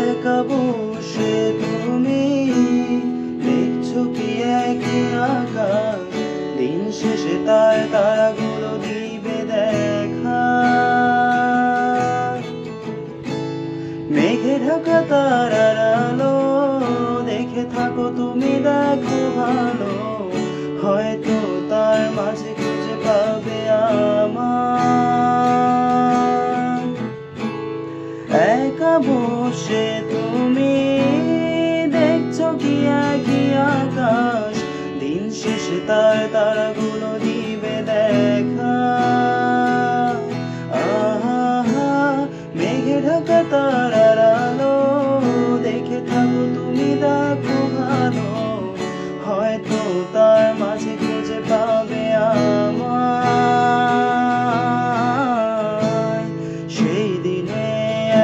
একা বসে তুমি দেখছো কি একই আকাশ, দিন শেষে তার তারাগুলো দিবে দেখা। মেঘে ঢাকা তারার আলো দেখে থাকো তুমি, দেখো ভালো, হয়তো তার মাঝে খুঁজে পাবে আমার। একা বসে তুমি দেখছো কি একই আকাশ, দিন শেষে তার তারাগুলো দিবে দেখা। আহা, মেঘে ঢাকা তারার আলো দেখে থাকো তুমি, দেখো ভালো, হয়তো তার মাঝে খুঁজে পাবে আমায়। সেই দিনে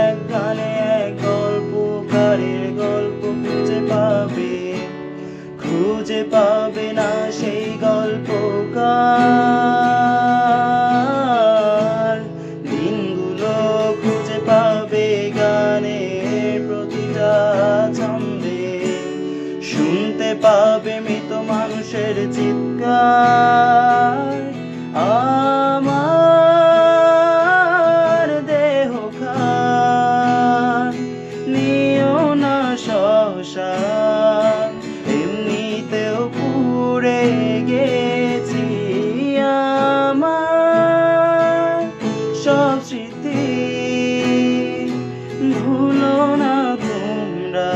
এক গানে এক গল্পকারের গল্প খুঁজে পাবে না সেই গল্পকার। দিনগুলো খুঁজে পাবে গানের প্রতিটা ছন্দে, শুনতে পাবে মৃত মানুষের চিৎকার। আমার দেহ খান নিও না শ্মশান, এমনিতেও পুড়ে গেছি আমার সব স্মৃতি। ভুলো না তোমরা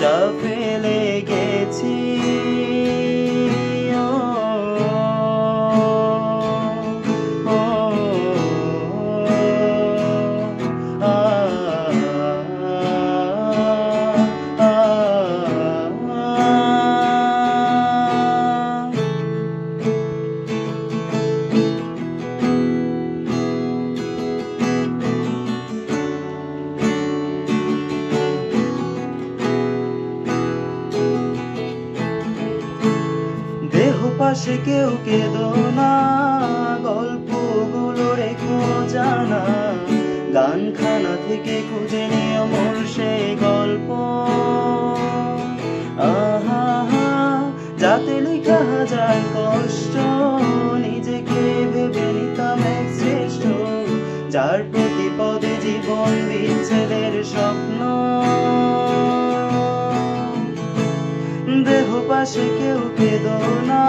যা ফেলে গেছি। দেহ পাশে কেউ কেঁদো না, গল্পগুলো রেখো জানা, গানখানা থেকে খুঁজে নিও মোর সেই গল্প। আহা, যাতে লেখা হাজার কষ্ট, নিজেকে ভেবে নিতাম এক শ্রেষ্ঠ, যার প্রতি পদে জীবন বিচ্ছেদের স্বপ্ন। দেহ পাশে কেউ কেঁদো না,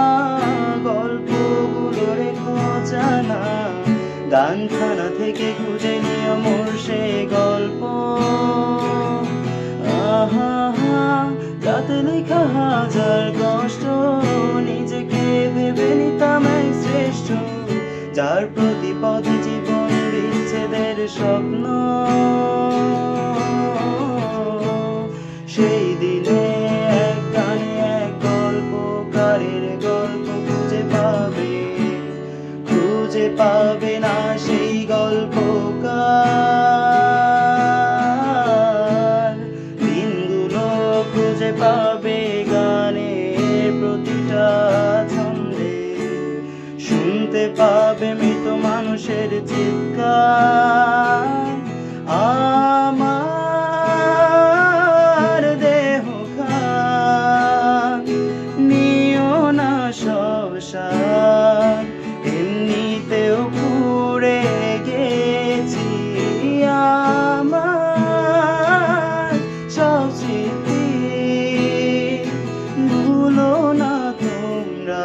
গল্পগুলো রেখো জানা, গানখানা থেকে খুঁজে নিও মোর সেই গল্প। আহা, যাতে লেখা হাজার কষ্ট, নিজেকে ভেবে নিতাম এক শ্রেষ্ঠ, যার প্রতি পদে জীবন বিচ্ছেদের স্বপ্ন। সেই দিনে এক গানে এক গল্পকারের গল্প খুঁজে পাবে না সেই গল্পকার। দিনগুলো খুঁজে পাবে গানের প্রতিটা ছন্দে, শুনতে পাবে মৃত মানুষের চিৎকার। আমার দেহ খান নিও না শ্মশান, এমনিতেও পুড়ে গেছি আমার সব স্মৃতি। ভুলো না তোমরা